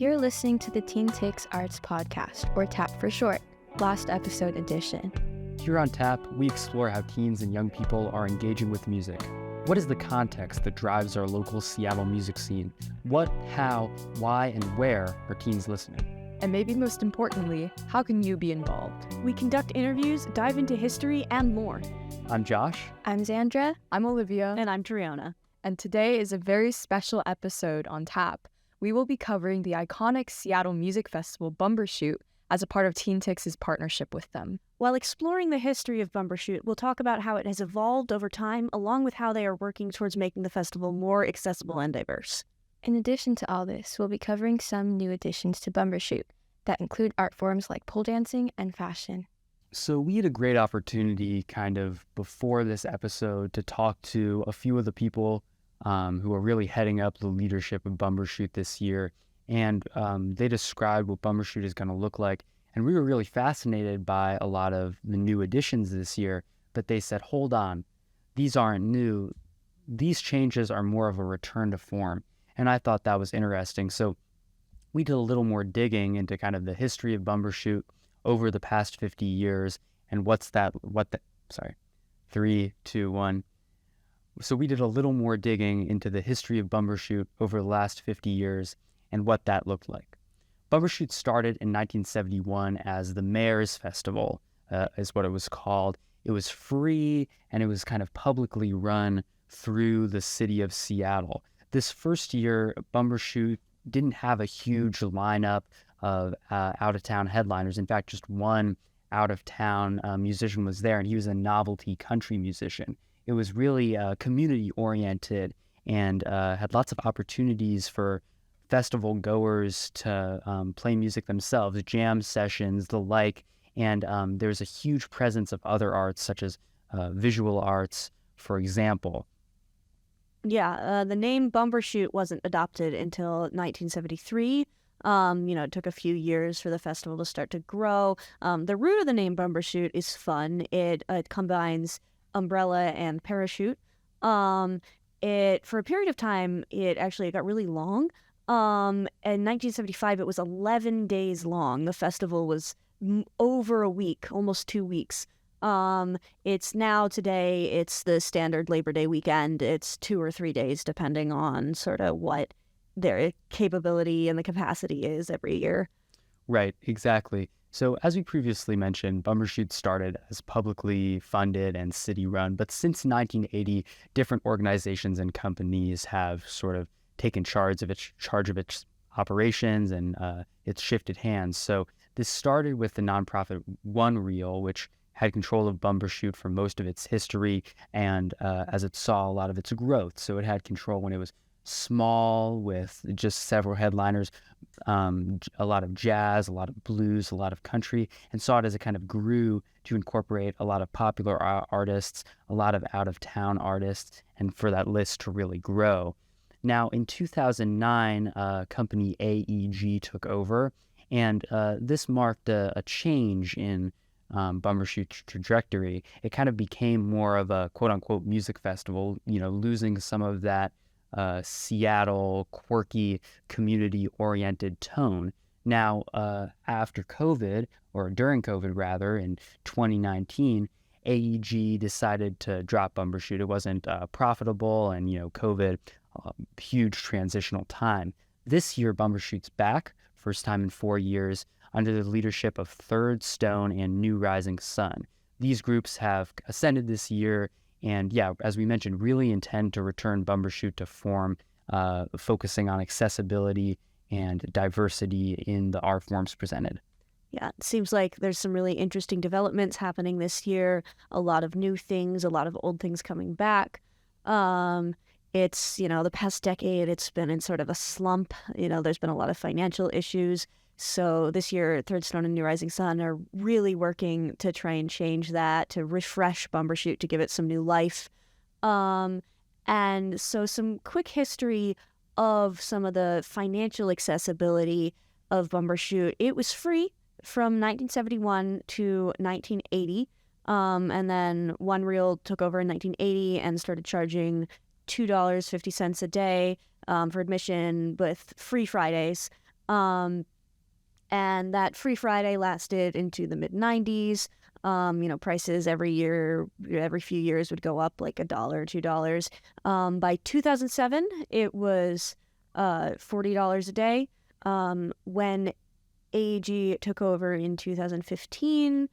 You're listening to the Teen Takes Arts Podcast, or TAP for short, last episode edition. Here on TAP, we explore how teens and young people are engaging with music. What is the context that drives our local Seattle music scene? What, how, why, and where are teens listening? And maybe most importantly, how can you be involved? We conduct interviews, dive into history, and more. I'm Josh. I'm Xandra. I'm Olivia. And I'm Triona. And today is a very special episode on TAP. We will be covering the iconic Seattle music festival Bumbershoot as a part of Teen Takes' partnership with them. While exploring the history of Bumbershoot, we'll talk about how it has evolved over time, along with how they are working towards making the festival more accessible and diverse. In addition to all this, we'll be covering some new additions to Bumbershoot that include art forms like pole dancing and fashion. So we had a great opportunity kind of before this episode to talk to a few of the people who are really heading up the leadership of Bumbershoot this year. And they described what Bumbershoot is going to look like. And we were really fascinated by a lot of the new additions this year. But they said, hold on, these aren't new. These changes are more of a return to form. And I thought that was interesting. So we did a little more digging into kind of the history of Bumbershoot over the past 50 years. And sorry, 3, 2, 1. So we did a little more digging into the history of Bumbershoot over the last 50 years and what that looked like. Bumbershoot started in 1971 as the Mayor's Festival, is what it was called. It was free and it was kind of publicly run through the city of Seattle. This first year, Bumbershoot didn't have a huge lineup of out-of-town headliners. In fact, just one out-of-town musician was there, and he was a novelty country musician. It was really community-oriented and had lots of opportunities for festival goers to play music themselves, jam sessions, the like. And there's a huge presence of other arts, such as visual arts, for example. Yeah, the name Bumbershoot wasn't adopted until 1973. It took a few years for the festival to start to grow. The root of the name Bumbershoot is fun. It combines umbrella and parachute. For a period of time, it got really long. In 1975, it was 11 days long. The festival was over a week, almost 2 weeks. It's now today, it's the standard Labor Day weekend. It's 2 or 3 days, depending on sort of what their capability and the capacity is every year. Right, exactly. So as we previously mentioned, Bumbershoot started as publicly funded and city-run, but since 1980, different organizations and companies have sort of taken charge of its operations, and it's shifted hands. So this started with the nonprofit One Reel, which had control of Bumbershoot for most of its history, and as it saw a lot of its growth. So it had control when it was small with just several headliners, a lot of jazz, a lot of blues, a lot of country, and saw it as it kind of grew to incorporate a lot of popular artists, a lot of out-of-town artists, and for that list to really grow. Now, in 2009, company AEG took over, and this marked a change in Bumbershoot's trajectory. It kind of became more of a quote-unquote music festival, losing some of that Seattle, quirky, community-oriented tone. Now, after COVID, or during COVID rather, in 2019, AEG decided to drop Bumbershoot. It wasn't profitable, and COVID, huge transitional time. This year, Bumbershoot's back, first time in 4 years, under the leadership of Third Stone and New Rising Sun. These groups have ascended this year, and yeah, as we mentioned, really intend to return Bumbershoot to form, focusing on accessibility and diversity in the art forms presented. Yeah, it seems like there's some really interesting developments happening this year, a lot of new things, a lot of old things coming back. It's, the past decade, it's been in sort of a slump. There's been a lot of financial issues. So this year, Third Stone and New Rising Sun are really working to try and change that, to refresh Bumbershoot, to give it some new life. And so some quick history of some of the financial accessibility of Bumbershoot. It was free from 1971 to 1980. And then One Reel took over in 1980 and started charging $2.50 a day for admission with free Fridays. And that Free Friday lasted into the mid 90s. Prices every few years would go up like $1, $2. By 2007, it was $40 a day. When AEG took over in 2015,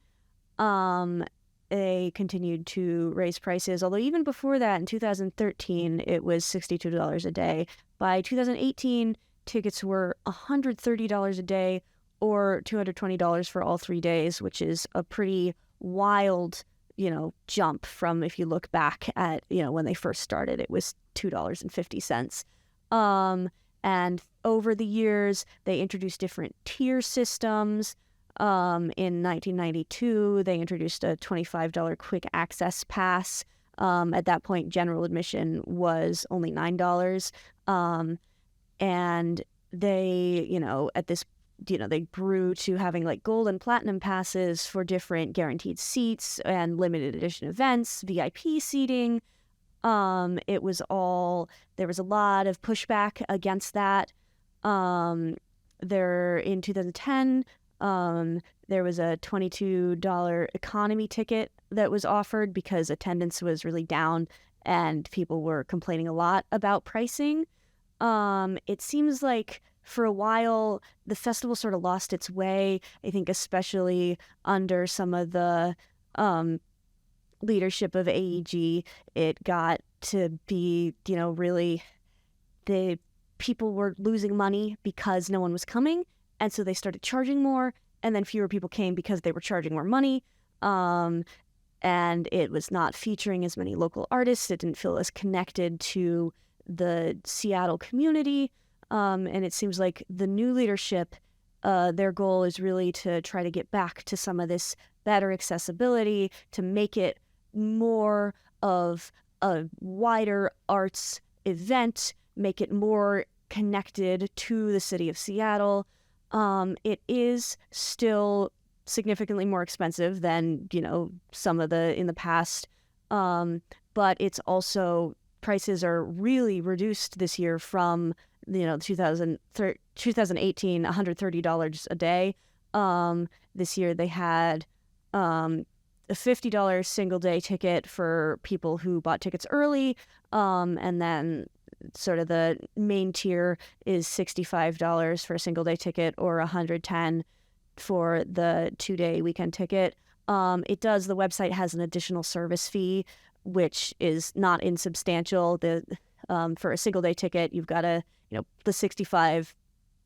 they continued to raise prices. Although even before that, in 2013, it was $62 a day. By 2018, tickets were $130 a day, or $220 for all 3 days, which is a pretty wild, jump from, if you look back at, when they first started, it was $2.50. And over the years, they introduced different tier systems. In 1992, they introduced a $25 quick access pass. At that point, general admission was only $9. And they, at this they grew to having like gold and platinum passes for different guaranteed seats and limited edition events, VIP seating. There was a lot of pushback against that. In 2010, there was a $22 economy ticket that was offered because attendance was really down and people were complaining a lot about pricing. It seems like for a while, the festival sort of lost its way, I think especially under some of the leadership of AEG. It got to be, really the people were losing money because no one was coming. And so they started charging more, and then fewer people came because they were charging more money. And it was not featuring as many local artists. It didn't feel as connected to the Seattle community. And it seems like the new leadership, their goal is really to try to get back to some of this better accessibility, to make it more of a wider arts event, make it more connected to the city of Seattle. It is still significantly more expensive than, some of in the past. But it's also, prices are really reduced this year from 2018, $130 a day. This year they had a $50 single day ticket for people who bought tickets early. And then sort of the main tier is $65 for a single day ticket, or $110 for the 2-day weekend ticket. The website has an additional service fee, which is not insubstantial. For a single day ticket, you've got to, the 65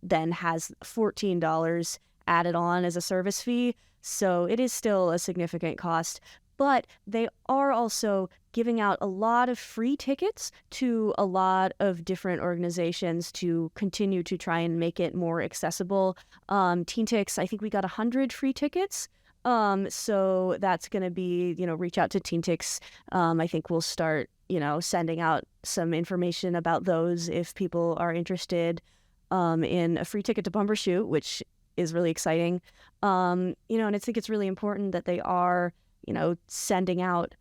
then has $14 added on as a service fee. So it is still a significant cost, but they are also giving out a lot of free tickets to a lot of different organizations to continue to try and make it more accessible. TeenTix, I think we got 100 free tickets. So that's going to be, reach out to TeenTix. I think we'll start, sending out some information about those if people are interested in a free ticket to Bumbershoot, which is really exciting. And I think it's really important that they are, sending out,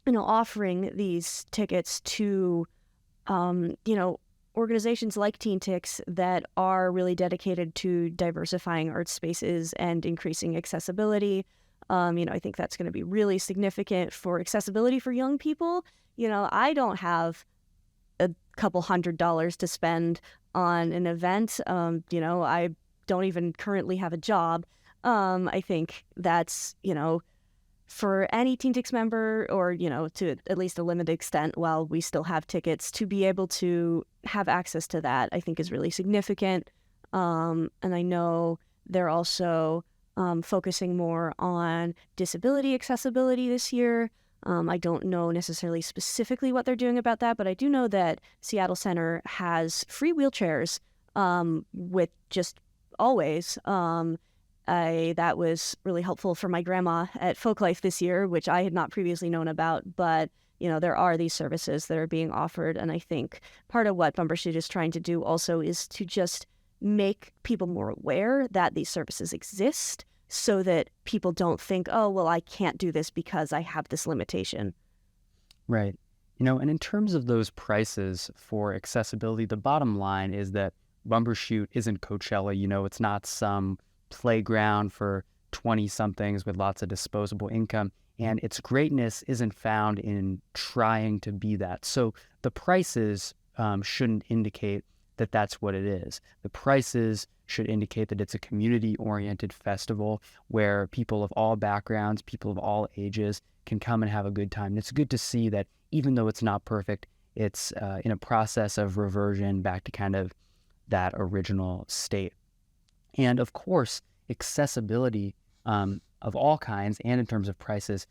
offering these tickets to, organizations like TeenTix that are really dedicated to diversifying art spaces and increasing accessibility. I think that's going to be really significant for accessibility for young people. I don't have a couple $100 to spend on an event. I don't even currently have a job. I think that's, for any TeenTix member, or, to at least a limited extent while we still have tickets, to be able to have access to that, I think is really significant. And I know they're also focusing more on disability accessibility this year. I don't know necessarily specifically what they're doing about that, but I do know that Seattle Center has free wheelchairs with just always. That was really helpful for my grandma at Folklife this year, which I had not previously known about. But, there are these services that are being offered. And I think part of what Bumbershoot is trying to do also is to just make people more aware that these services exist, so that people don't think, oh, well, I can't do this because I have this limitation. Right. And in terms of those prices for accessibility, the bottom line is that Bumbershoot isn't Coachella. It's not some playground for 20-somethings with lots of disposable income. And its greatness isn't found in trying to be that. So the prices shouldn't indicate that that's what it is. The prices should indicate that it's a community-oriented festival where people of all backgrounds, people of all ages can come and have a good time. And it's good to see that even though it's not perfect, it's in a process of reversion back to kind of that original state. And of course, accessibility of all kinds and in terms of prices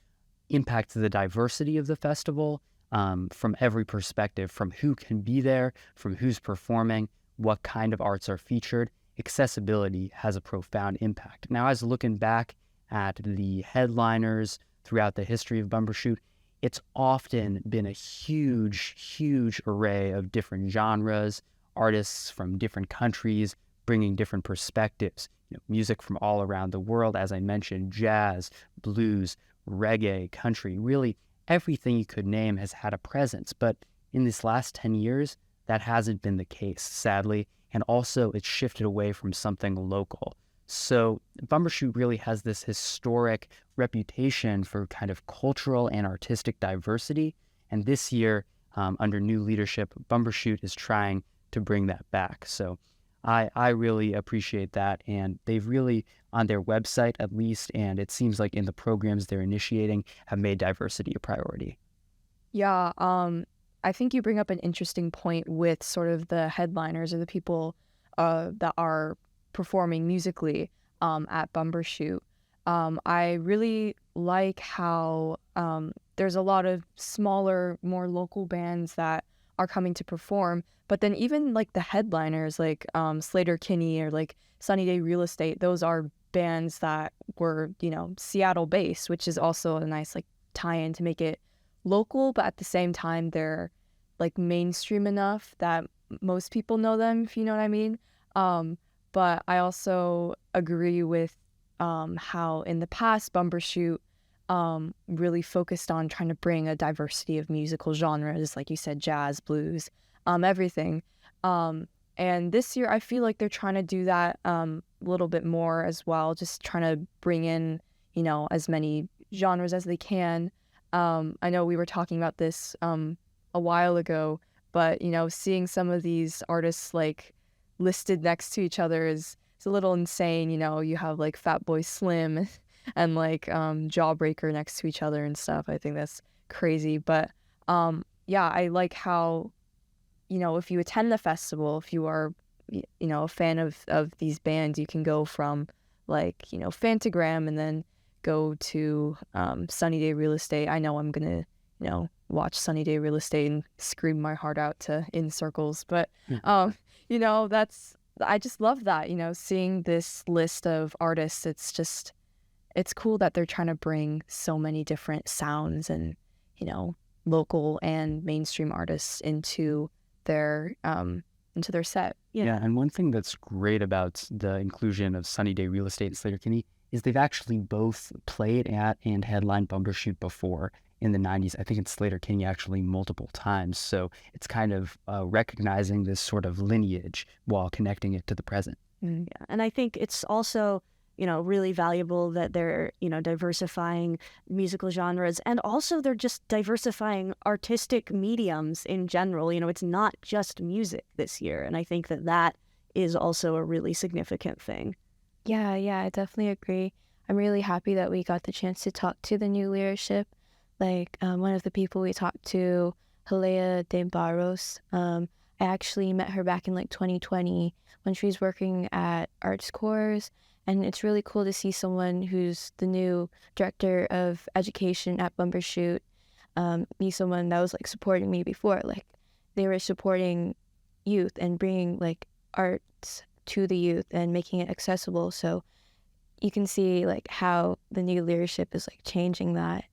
impacts the diversity of the festival from every perspective, from who can be there, from who's performing, what kind of arts are featured. Accessibility has a profound impact. Now, as looking back at the headliners throughout the history of Bumbershoot, it's often been a huge, huge array of different genres, artists from different countries, bringing different perspectives, music from all around the world, as I mentioned, jazz, blues, reggae, country, really everything you could name has had a presence. But in this last 10 years, that hasn't been the case, sadly. And also it's shifted away from something local. So Bumbershoot really has this historic reputation for kind of cultural and artistic diversity. And this year, under new leadership, Bumbershoot is trying to bring that back. So I really appreciate that. And they've really, on their website at least, and it seems like in the programs they're initiating, have made diversity a priority. Yeah, I think you bring up an interesting point with sort of the headliners or the people that are performing musically at Bumbershoot. I really like how there's a lot of smaller, more local bands that are coming to perform, but then even like the headliners like Slater Kinney or like Sunny Day Real Estate, those are bands that were, Seattle based, which is also a nice like tie-in to make it local, but at the same time they're like mainstream enough that most people know them, if you know what I mean. But I also agree with how in the past Bumbershoot really focused on trying to bring a diversity of musical genres, like you said, jazz, blues, everything. And this year I feel like they're trying to do that a little bit more as well, just trying to bring in, as many genres as they can. I know we were talking about this a while ago, but, seeing some of these artists like listed next to each other is a little insane. You have like Fatboy Slim and like Jawbreaker next to each other and stuff. I think that's crazy. But yeah, I like how, if you attend the festival, if you are, a fan of these bands, you can go from like, Fantagram and then go to Sunny Day Real Estate. I know I'm going to, watch Sunny Day Real Estate and scream my heart out to In Circles. But, I just love that, seeing this list of artists. It's cool that they're trying to bring so many different sounds and, local and mainstream artists into their set. Yeah, and one thing that's great about the inclusion of Sunny Day Real Estate and Slater Kinney is they've actually both played at and headlined Bumbershoot before in the 90s. I think it's Slater Kinney actually multiple times. So it's kind of recognizing this sort of lineage while connecting it to the present. Yeah, and I think it's also, really valuable that they're, diversifying musical genres, and also they're just diversifying artistic mediums in general. It's not just music this year, and I think that is also a really significant thing. Yeah, I definitely agree. I'm really happy that we got the chance to talk to the new leadership. Like one of the people we talked to, Halea de Barros, I actually met her back in like 2020 when she was working at Arts Corps. And it's really cool to see someone who's the new director of education at Bumbershoot be someone that was like supporting me before. Like they were supporting youth and bringing like arts to the youth and making it accessible. So you can see like how the new leadership is like changing that.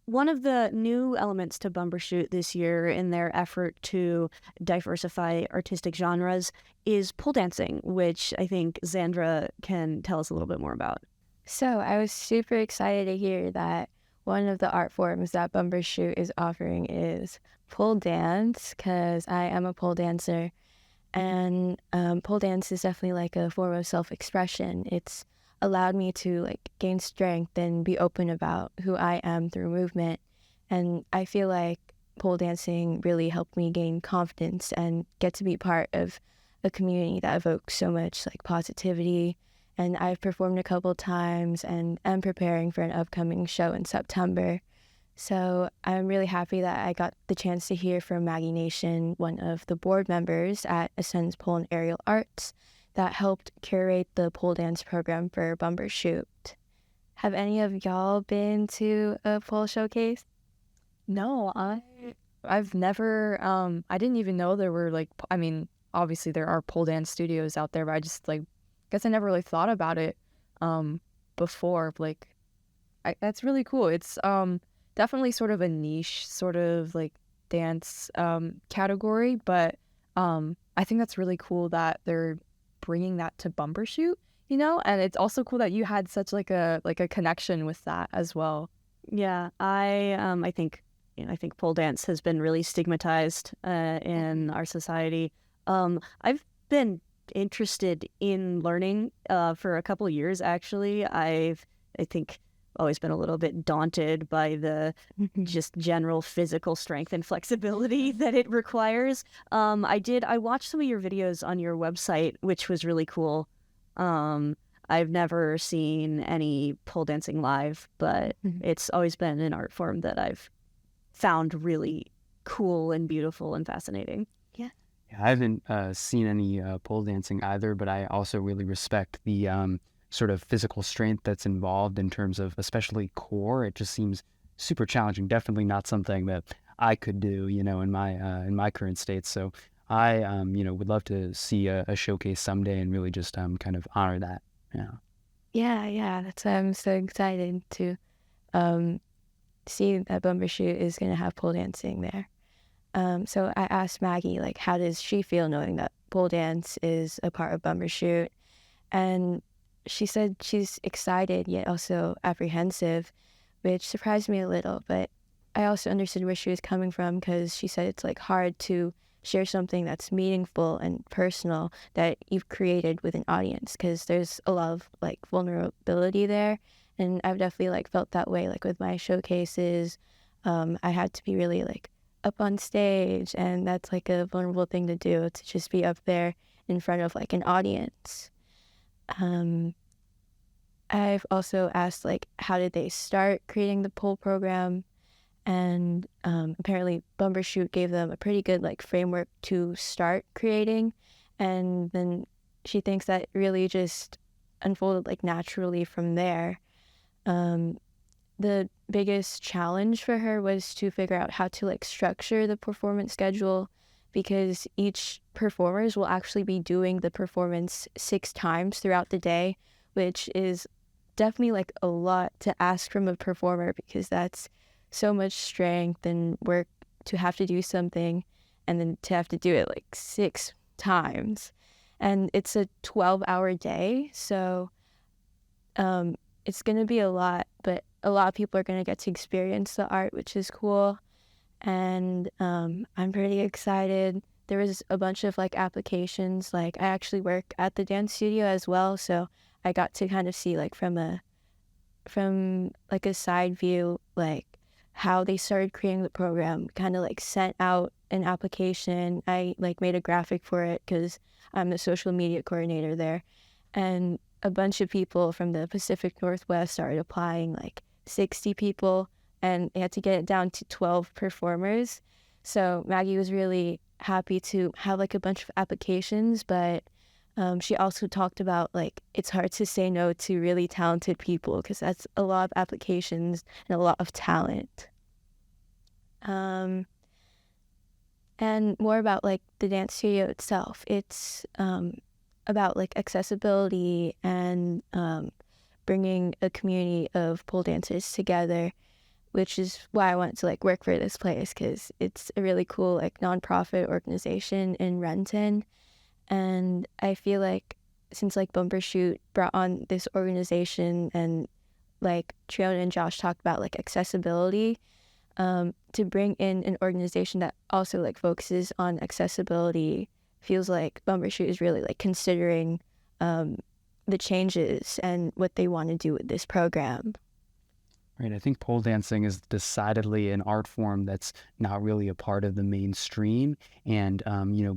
One of the new elements to Bumbershoot this year in their effort to diversify artistic genres is pole dancing, which I think Xandra can tell us a little bit more about. So I was super excited to hear that one of the art forms that Bumbershoot is offering is pole dance, because I am a pole dancer. And pole dance is definitely like a form of self-expression. It's allowed me to like gain strength and be open about who I am through movement. And I feel like pole dancing really helped me gain confidence and get to be part of a community that evokes so much like positivity. And I've performed a couple times and am preparing for an upcoming show in September. So I'm really happy that I got the chance to hear from Maggie Nation, one of the board members at Ascends Pole and Aerial Arts, that helped curate the pole dance program for Bumbershoot. Have any of y'all been to a pole showcase? No, I've never I didn't even know there were like I mean, obviously there are pole dance studios out there, but I just like guess I never really thought about it before. Like that's really cool. It's definitely sort of a niche sort of like dance category, but I think that's really cool that they're bringing that to Bumbershoot, you know? And it's also cool that you had such like a connection with that as well. Yeah, I think I think pole dance has been really stigmatized in our society. I've been interested in learning for a couple years actually. I think always been a little bit daunted by the just general physical strength and flexibility that it requires. I watched some of your videos on your website, which was really cool. I've never seen any pole dancing live, but it's always been an art form that I've found really cool and beautiful and fascinating. Yeah, I haven't seen any pole dancing either, but I also really respect the sort of physical strength that's involved in terms of especially core. It just seems super challenging. Definitely not something that I could do, in my current state. So I, would love to see a showcase someday and really just kind of honor that. Yeah. Yeah. That's why I'm so excited to see that Bumbershoot is going to have pole dancing there. So I asked Maggie, like, how does she feel knowing that pole dance is a part of Bumbershoot? And she said she's excited yet also apprehensive, which surprised me a little, but I also understood where she was coming from because she said it's like hard to share something that's meaningful and personal that you've created with an audience because there's a lot of like vulnerability there. And I've definitely like felt that way like with my showcases. I had to be really like up on stage, and that's like a vulnerable thing to do, to just be up there in front of like an audience. I've also asked like how did they start creating the pole program, and apparently Bumbershoot gave them a pretty good like framework to start creating, and then she thinks that it really just unfolded like naturally from there. The biggest challenge for her was to figure out how to like structure the performance schedule, because each performers will actually be doing the performance 6 times throughout the day, which is definitely like a lot to ask from a performer, because that's so much strength and work to have to do something and then to have to do it like 6 times. And it's a 12-hour day, so it's going to be a lot, but a lot of people are going to get to experience the art, which is cool. And I'm pretty excited. There was a bunch of like applications. Like I actually work at the dance studio as well, so I got to kind of see like from like a side view like how they started creating the program. Kind of like sent out an application. I like made a graphic for it because I'm the social media coordinator there, and a bunch of people from the Pacific Northwest started applying, like 60 people, and they had to get it down to 12 performers. So Maggie was really happy to have like a bunch of applications, but she also talked about like it's hard to say no to really talented people because that's a lot of applications and a lot of talent. And more about like the dance studio itself. It's about like accessibility and bringing a community of pole dancers together, which is why I wanted to like work for this place, because it's a really cool like nonprofit organization in Renton. And I feel like since like Bumbershoot brought on this organization, and like Triona and Josh talked about like accessibility, to bring in an organization that also like focuses on accessibility feels like Bumbershoot is really like considering um, the changes and what they want to do with this program. Right. I think pole dancing is decidedly an art form that's not really a part of the mainstream. And,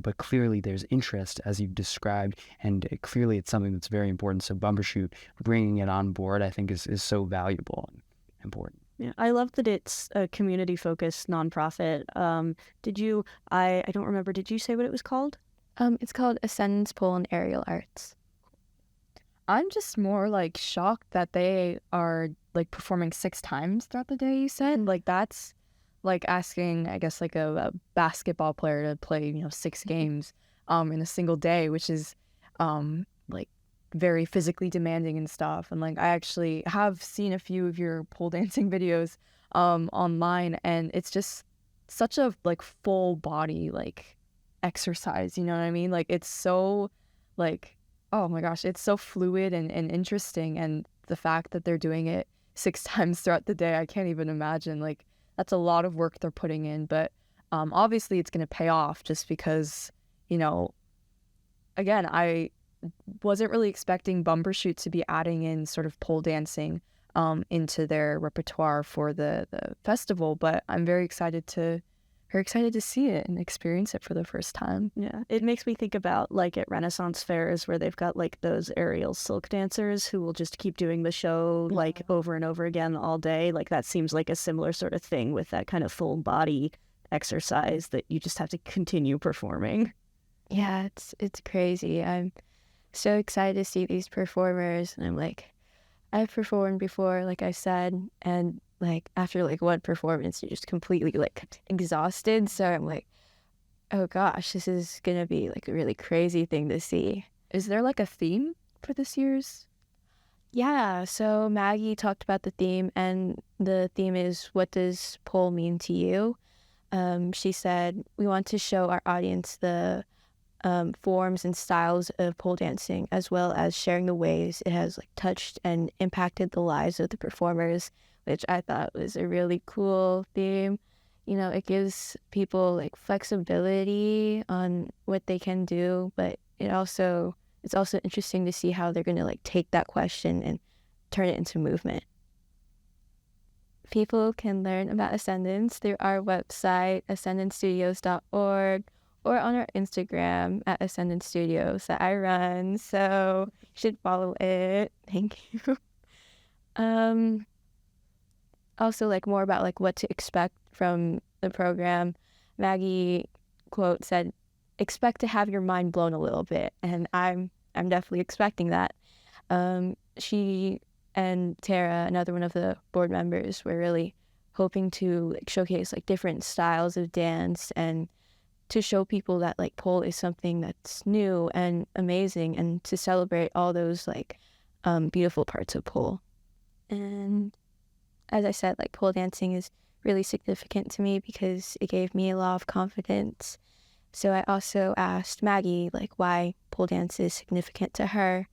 but clearly there's interest, as you've described, and clearly it's something that's very important. So Bumbershoot, bringing it on board, I think is so valuable and important. Yeah, I love that it's a community-focused nonprofit. I don't remember, did you say what it was called? It's called Ascendance Pole and Aerial Arts. I'm just more like shocked that they are like performing 6 times throughout the day, you said. Like that's like asking, I guess, like a basketball player to play, 6 games in a single day, which is like very physically demanding and stuff. And like I actually have seen a few of your pole dancing videos online, and it's just such a like full body like exercise, you know what I mean? Like it's so like, oh my gosh, it's so fluid and interesting. And the fact that they're doing it 6 times throughout the day, I can't even imagine. Like, that's a lot of work they're putting in. But obviously, it's going to pay off just because, again, I wasn't really expecting Bumbershoot to be adding in sort of pole dancing into their repertoire for the festival. But I'm very excited to see it and experience it for the first time. Yeah, it makes me think about like at Renaissance fairs where they've got like those aerial silk dancers who will just keep doing the show like over and over again all day. Like that seems like a similar sort of thing with that kind of full body exercise that you just have to continue performing. Yeah, it's crazy. I'm so excited to see these performers, and I'm like, I've performed before, like I said, and like after like one performance, you're just completely like exhausted. So I'm like, oh gosh, this is gonna be like a really crazy thing to see. Is there like a theme for this year's? Yeah, so Maggie talked about the theme, and the theme is, what does pole mean to you? She said, we want to show our audience the forms and styles of pole dancing, as well as sharing the ways it has like touched and impacted the lives of the performers, which I thought was a really cool theme. It gives people like flexibility on what they can do, but it's also interesting to see how they're going to like take that question and turn it into movement. People can learn about Ascendance through our website, ascendancestudios.org, or on our Instagram at Ascendant Studios that I run. So you should follow it. Thank you. Also, like more about like what to expect from the program. Maggie quote said, "Expect to have your mind blown a little bit," and I'm definitely expecting that. She and Tara, another one of the board members, were really hoping to like showcase like different styles of dance and to show people that like pole is something that's new and amazing, and to celebrate all those like beautiful parts of pole. And as I said, like pole dancing is really significant to me because it gave me a lot of confidence. So I also asked Maggie like why pole dance is significant to her,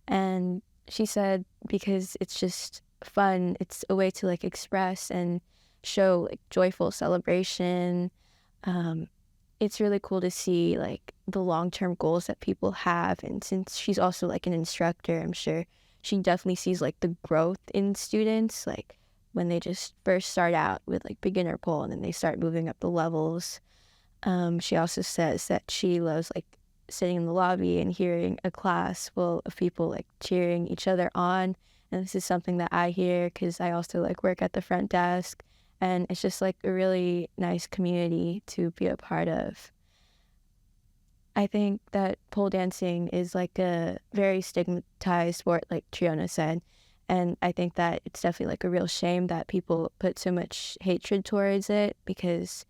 and she said because it's just fun. It's a way to like express and show like joyful celebration. It's really cool to see like the long-term goals that people have, and since she's also like an instructor, I'm sure she definitely sees like the growth in students, like when they just first start out with like beginner pole and then they start moving up the levels. She also says that she loves like sitting in the lobby and hearing a class full of people like cheering each other on, and this is something that I hear because I also like work at the front desk. And it's just like a really nice community to be a part of. I think that pole dancing is like a very stigmatized sport, like Triona said. And I think that it's definitely like a real shame that people put so much hatred towards it, because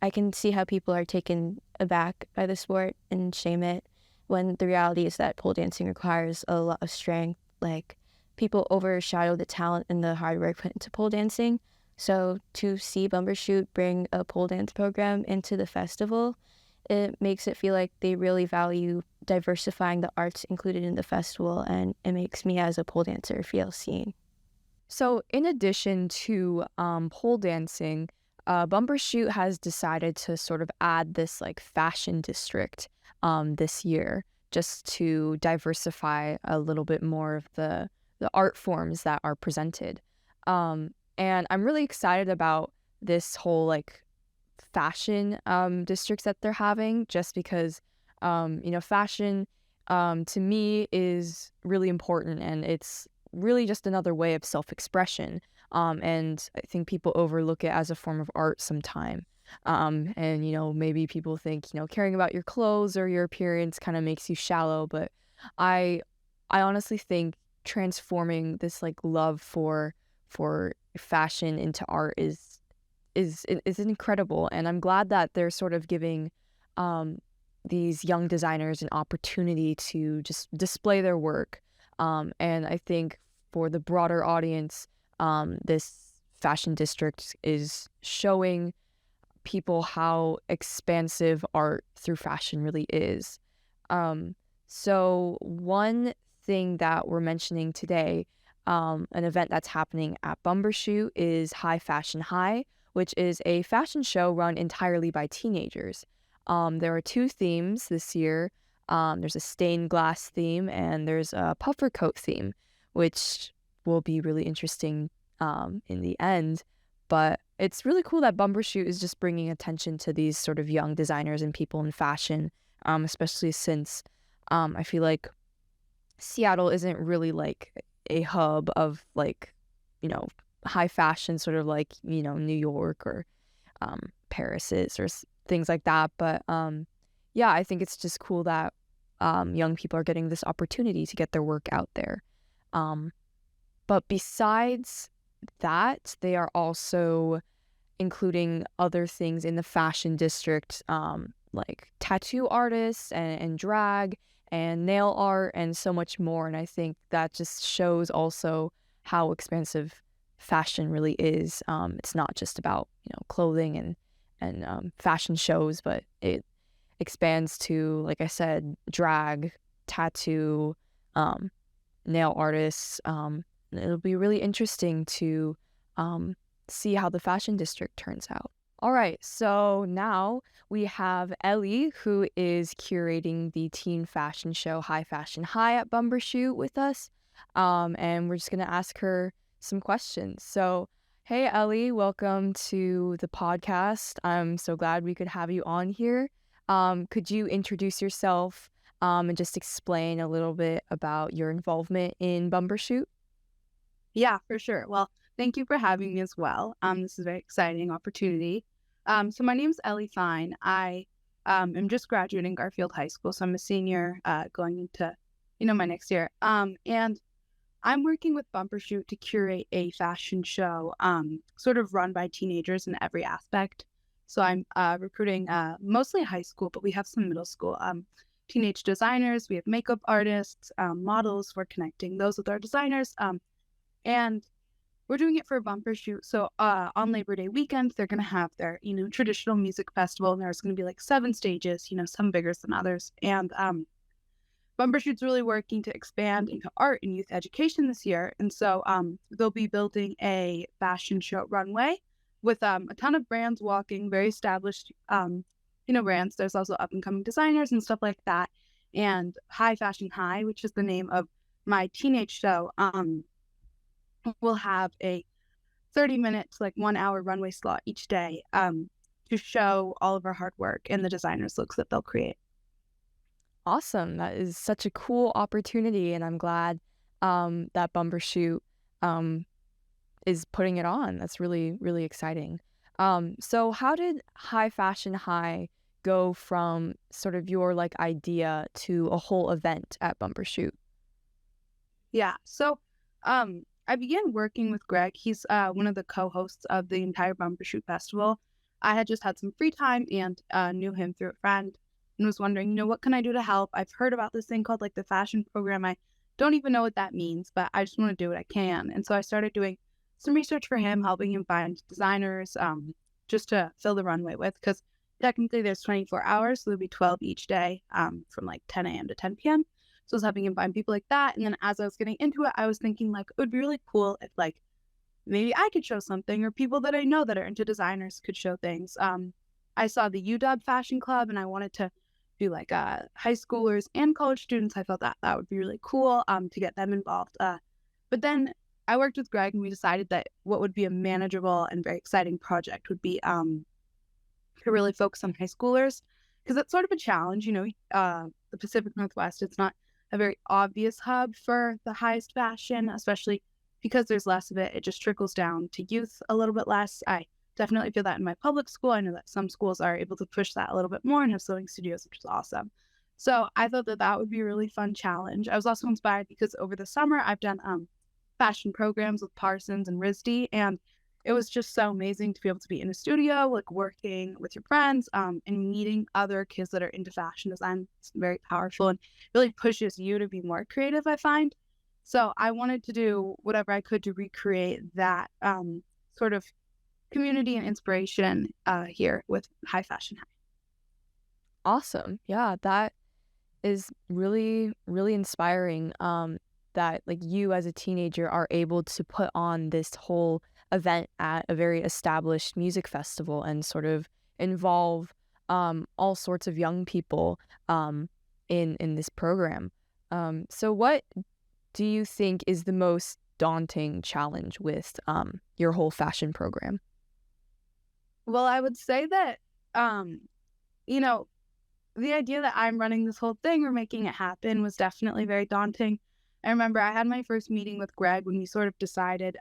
I can see how people are taken aback by the sport and shame it, when the reality is that pole dancing requires a lot of strength. Like, people overshadow the talent and the hard work put into pole dancing. So to see Bumbershoot bring a pole dance program into the festival, it makes it feel like they really value diversifying the arts included in the festival, and it makes me as a pole dancer feel seen. So in addition to pole dancing, Bumbershoot has decided to sort of add this like fashion district this year, just to diversify a little bit more of the art forms that are presented. And I'm really excited about this whole like fashion districts that they're having, just because fashion to me is really important, and it's really just another way of self-expression. And I think people overlook it as a form of art sometime. And maybe people think caring about your clothes or your appearance kind of makes you shallow, but I I honestly think transforming this like love for fashion into art is incredible, and I'm glad that they're sort of giving um, these young designers an opportunity to just display their work. And I think for the broader audience, this fashion district is showing people how expansive art through fashion really is. Um, so one thing that we're mentioning today, an event that's happening at Bumbershoot, is High Fashion High, which is a fashion show run entirely by teenagers. There are two themes this year. There's a stained glass theme and there's a puffer coat theme, which will be really interesting in the end. But it's really cool that Bumbershoot is just bringing attention to these sort of young designers and people in fashion, especially since I feel like Seattle isn't really like a hub of like, you know, high fashion, sort of like, New York or Paris is, or things like that. But yeah, I think it's just cool that young people are getting this opportunity to get their work out there. Um, but besides that, they are also including other things in the fashion district, like tattoo artists and drag and nail art and so much more. And I think that just shows also how expansive fashion really is. It's not just about clothing and fashion shows, but it expands to, like I said, drag, tattoo, um, nail artists. It'll be really interesting to see how the fashion district turns out. All right, so now we have Ellie, who is curating the teen fashion show High Fashion High at Bumbershoot with us. And we're just going to ask her some questions. So, hey, Ellie, welcome to the podcast. I'm so glad we could have you on here. Could you introduce yourself and just explain a little bit about your involvement in Bumbershoot? Yeah, for sure. Well, thank you for having me as well. This is a very exciting opportunity. So my name's Ellie Fine. I am just graduating Garfield High School, so I'm a senior going into, my next year. And I'm working with Bumbershoot to curate a fashion show, sort of run by teenagers in every aspect. So I'm recruiting mostly high school, but we have some middle school teenage designers. We have makeup artists, models. We're connecting those with our designers. And we're doing it for a Bumbershoot. So on Labor Day weekend, they're going to have their, traditional music festival. And there's going to be like 7 stages, some bigger than others. And Bumbershoot's really working to expand into art and youth education this year. And so they'll be building a fashion show runway with a ton of brands walking, very established, brands. There's also up and coming designers and stuff like that. And High Fashion High, which is the name of my teenage show, we'll have a 30-minute to like 1 hour runway slot each day to show all of our hard work and the designers' looks that they'll create. Awesome. That is such a cool opportunity, and I'm glad that Bumbershoot is putting it on. That's really, really exciting. So how did High Fashion High go from sort of your like idea to a whole event at Bumbershoot? Yeah. So I began working with Greg. He's one of the co-hosts of the entire Bumbershoot Festival. I had just had some free time and knew him through a friend and was wondering, what can I do to help? I've heard about this thing called like the fashion program. I don't even know what that means, but I just want to do what I can. And so I started doing some research for him, helping him find designers just to fill the runway with, because technically there's 24 hours, so there'll be 12 each day from like 10 a.m. to 10 p.m. So I was helping him find people like that. And then as I was getting into it, I was thinking like, it would be really cool if like maybe I could show something, or people that I know that are into designers could show things. I saw the UW Fashion Club and I wanted to do like high schoolers and college students. I felt that that would be really cool to get them involved. But then I worked with Greg and we decided that what would be a manageable and very exciting project would be to really focus on high schoolers because it's sort of a challenge. The Pacific Northwest, it's not a very obvious hub for the highest fashion, especially because there's less of it. It just trickles down to youth a little bit less. I definitely feel that in my public school. I know that some schools are able to push that a little bit more and have sewing studios, which is awesome. So I thought that that would be a really fun challenge. I was also inspired because over the summer I've done fashion programs with Parsons and RISD, and it was just so amazing to be able to be in a studio, like working with your friends, and meeting other kids that are into fashion design. It's very powerful and really pushes you to be more creative, I find. So I wanted to do whatever I could to recreate that sort of community and inspiration here with High Fashion High. Awesome. Yeah, that is really, really inspiring. That like you as a teenager are able to put on this whole event at a very established music festival and sort of involve all sorts of young people in this program. So what do you think is the most daunting challenge with your whole fashion program? Well, I would say that, you know, the idea that I'm running this whole thing or making it happen was definitely very daunting. I remember I had my first meeting with Greg when we sort of decided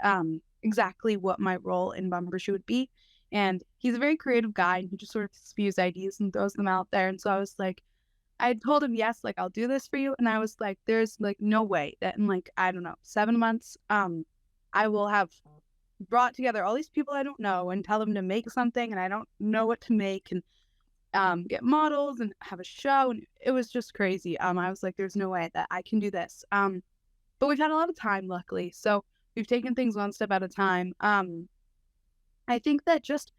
exactly what my role in Bumbershoot would be. And he's a very creative guy and he just sort of spews ideas and throws them out there. And so I was like, I told him, yes, like I'll do this for you. And I was like, there's like no way that in like, I don't know, 7 months, I will have brought together all these people I don't know and tell them to make something and I don't know what to make and get models and have a show. And it was just crazy. I was like, there's no way that I can do this. But we've had a lot of time, luckily. So we've taken things one step at a time. I think that just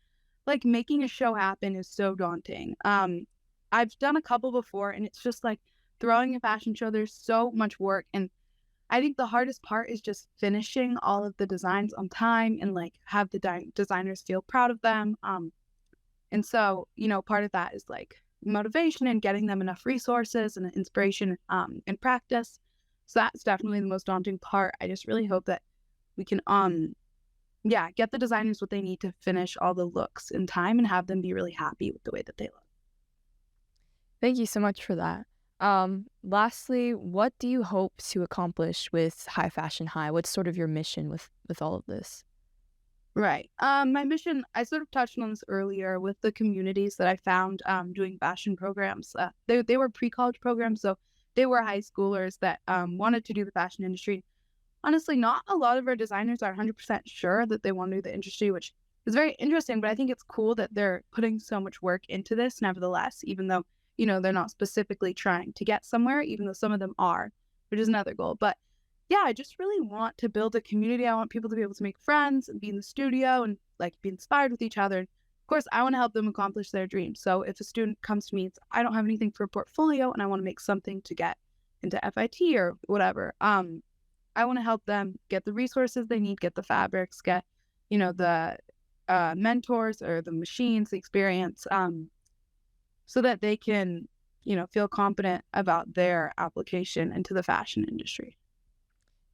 like making a show happen is so daunting. I've done a couple before and it's just like throwing a fashion show. There's so much work. And I think the hardest part is just finishing all of the designs on time and like have the designers feel proud of them. And so, part of that is like motivation and getting them enough resources and inspiration and practice. So that's definitely the most daunting part. I just really hope that we can, get the designers what they need to finish all the looks in time and have them be really happy with the way that they look. Thank you so much for that. Lastly, what do you hope to accomplish with High Fashion High? What's sort of your mission with all of this? Right. My mission, I sort of touched on this earlier with the communities that I found doing fashion programs. They were pre-college programs, so they were high schoolers that wanted to do the fashion industry. Honestly, not a lot of our designers are 100% sure that they want to do the industry, which is very interesting, but I think it's cool that they're putting so much work into this nevertheless, even though, they're not specifically trying to get somewhere, even though some of them are, which is another goal. But yeah, I just really want to build a community. I want people to be able to make friends and be in the studio and like be inspired with each other. Of course, I want to help them accomplish their dreams. So if a student comes to me, it's, I don't have anything for a portfolio and I want to make something to get into FIT or whatever. I want to help them get the resources they need, get the fabrics, get, the mentors or the machines, the experience, so that they can, feel confident about their application into the fashion industry.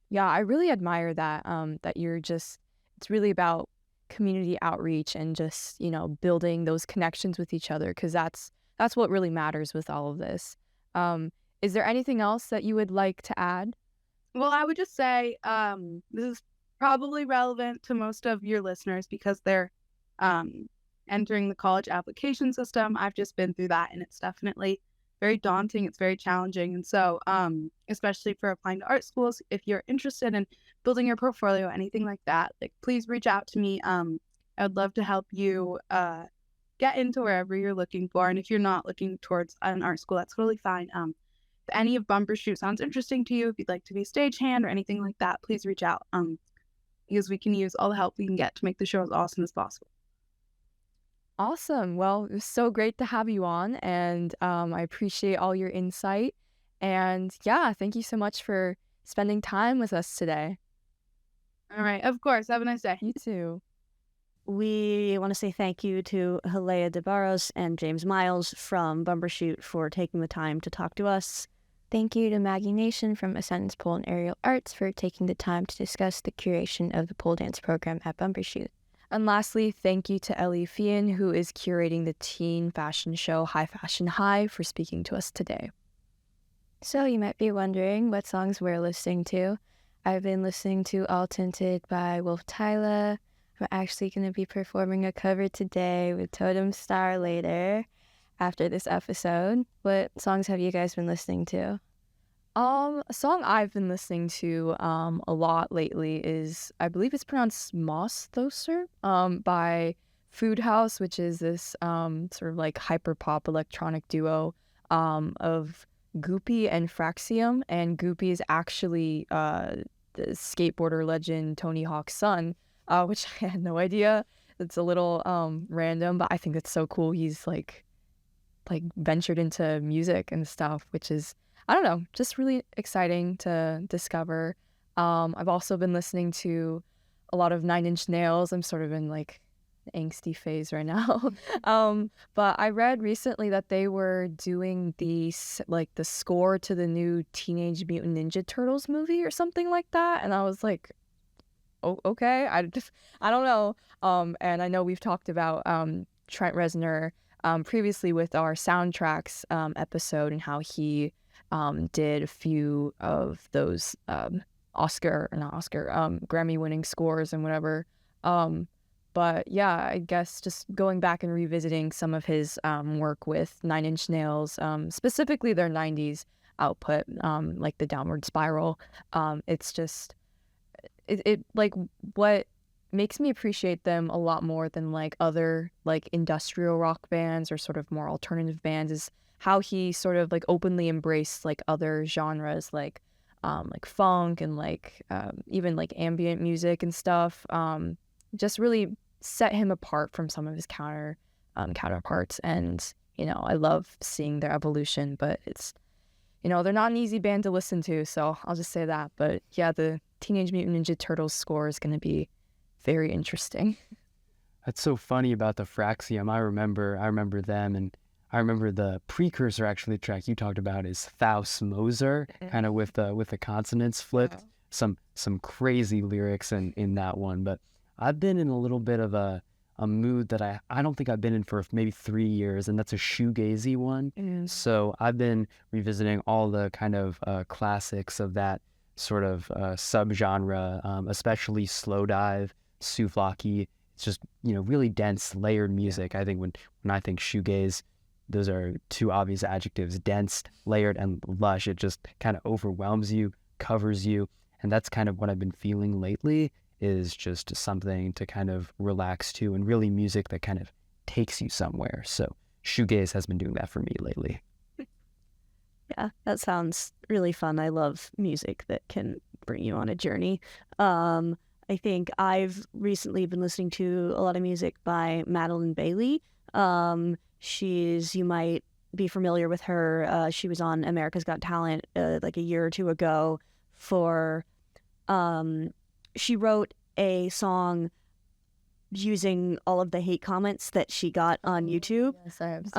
Yeah, I really admire that. That it's really about community outreach and just building those connections with each other because that's what really matters with all of this. Is there anything else that you would like to add? Well, I would just say this is probably relevant to most of your listeners because they're entering the college application system. I've just been through that, and it's definitely very daunting. It's very challenging. And so, especially for applying to art schools, if you're interested in building your portfolio, anything like that, like please reach out to me. I would love to help you get into wherever you're looking for. And if you're not looking towards an art school, that's totally fine. If any of Bumbershoot sounds interesting to you, if you'd like to be a stagehand or anything like that, please reach out. Because we can use all the help we can get to make the show as awesome as possible. Awesome. Well, it was so great to have you on, and I appreciate all your insight. And yeah, thank you so much for spending time with us today. All right. Of course. Have a nice day. You too. we want to say thank you to Helea de Barros and James Miles from Bumbershoot for taking the time to talk to us. Thank you to Maggie Nation from Ascendance Pole and Aerial Arts for taking the time to discuss the curation of the pole dance program at Bumbershoot. And lastly, thank you to Ellie Fian, who is curating the teen fashion show High Fashion High, for speaking to us today. So you might be wondering what songs we're listening to. I've been listening to All Tinted by Wolf Tyler. I'm actually going to be performing a cover today with Totem Star later after this episode. What songs have you guys been listening to? A song I've been listening to a lot lately is, I believe it's pronounced Moss Thoser, by Food House, which is this sort of like hyper pop electronic duo of Goopy and Fraxium. And Goopy is actually the skateboarder legend Tony Hawk's son, which I had no idea. It's a little random, but I think it's so cool. He's like ventured into music and stuff, which is, I don't know, just really exciting to discover. I've also been listening to a lot of Nine Inch Nails. I'm sort of in like the angsty phase right now. But I read recently that they were doing the score to the new Teenage Mutant Ninja Turtles movie or something like that, and I was like, oh, okay, I don't know. And I know we've talked about Trent Reznor previously with our soundtracks episode, and how he did a few of those Grammy-winning scores and whatever. But yeah, I guess just going back and revisiting some of his work with Nine Inch Nails, specifically their 90s output, like the Downward Spiral. It's just, it like what makes me appreciate them a lot more than like other like industrial rock bands or sort of more alternative bands is how he sort of like openly embraced like other genres like funk and like even like ambient music and stuff. Just really set him apart from some of his counterparts, and I love seeing their evolution. But it's they're not an easy band to listen to, so I'll just say that. But yeah, the Teenage Mutant Ninja Turtles score is going to be very interesting. That's so funny about the Fraxium. I remember them, and I remember the precursor, actually, track you talked about is Thaus Moser, kind of with the consonants flipped. Some crazy lyrics in that one. But I've been in a little bit of a mood that I don't think I've been in for maybe 3 years, and that's a shoegazy one. So I've been revisiting all the kind of classics of that sort of subgenre, especially Slowdive, Souvlaki. It's just really dense, layered music. I think when I think shoegaze, those are two obvious adjectives: dense, layered, and lush. It just kind of overwhelms you, covers you, and that's kind of what I've been feeling lately. Is just something to kind of relax to, and really music that kind of takes you somewhere. So shoegaze has been doing that for me lately. Yeah, that sounds really fun. I love music that can bring you on a journey. I think I've recently been listening to a lot of music by Madeline Bailey. You might be familiar with her. She was on America's Got Talent like a year or two ago for... she wrote a song using all of the hate comments that she got on YouTube. Yes, I have.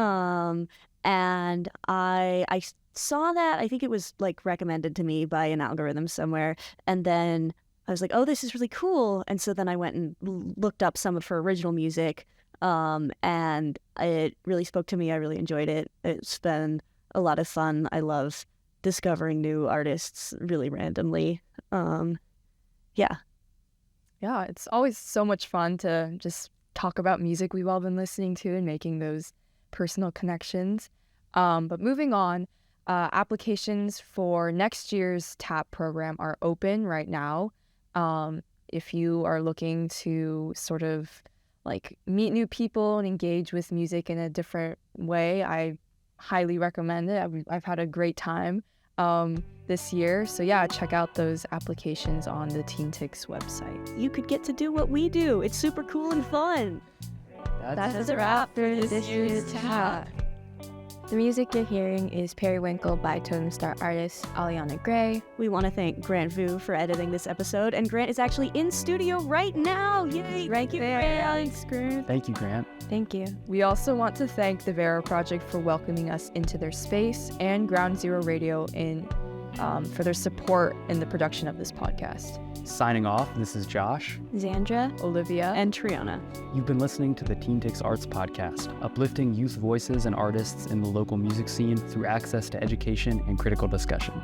And I saw that. I think it was like recommended to me by an algorithm somewhere. And then I was like, oh, this is really cool. And so then I went and looked up some of her original music. And it really spoke to me. I really enjoyed it. It's been a lot of fun. I love discovering new artists really randomly. Yeah, it's always so much fun to just talk about music we've all been listening to and making those personal connections. But moving on, applications for next year's TAP program are open right now. If you are looking to sort of like meet new people and engage with music in a different way, I highly recommend it. I've had a great time this year. So yeah, check out those applications on the Teen Tix website. You could get to do what we do. It's super cool and fun. That's a wrap for this year's TAP. The music you're hearing is Periwinkle by Totem Star artist Aliana Gray. We want to thank Grant Vu for editing this episode, and Grant is actually in studio right now. Yay! Right Thank you, there. Grant. Thanks, Grant. Thank you, Grant. Thank you. We also want to thank the Vera Project for welcoming us into their space and Ground Zero Radio for their support in the production of this podcast. Signing off, this is Josh. Xandra. Olivia. And Triana. You've been listening to the Teen Takes Arts podcast, uplifting youth voices and artists in the local music scene through access to education and critical discussion.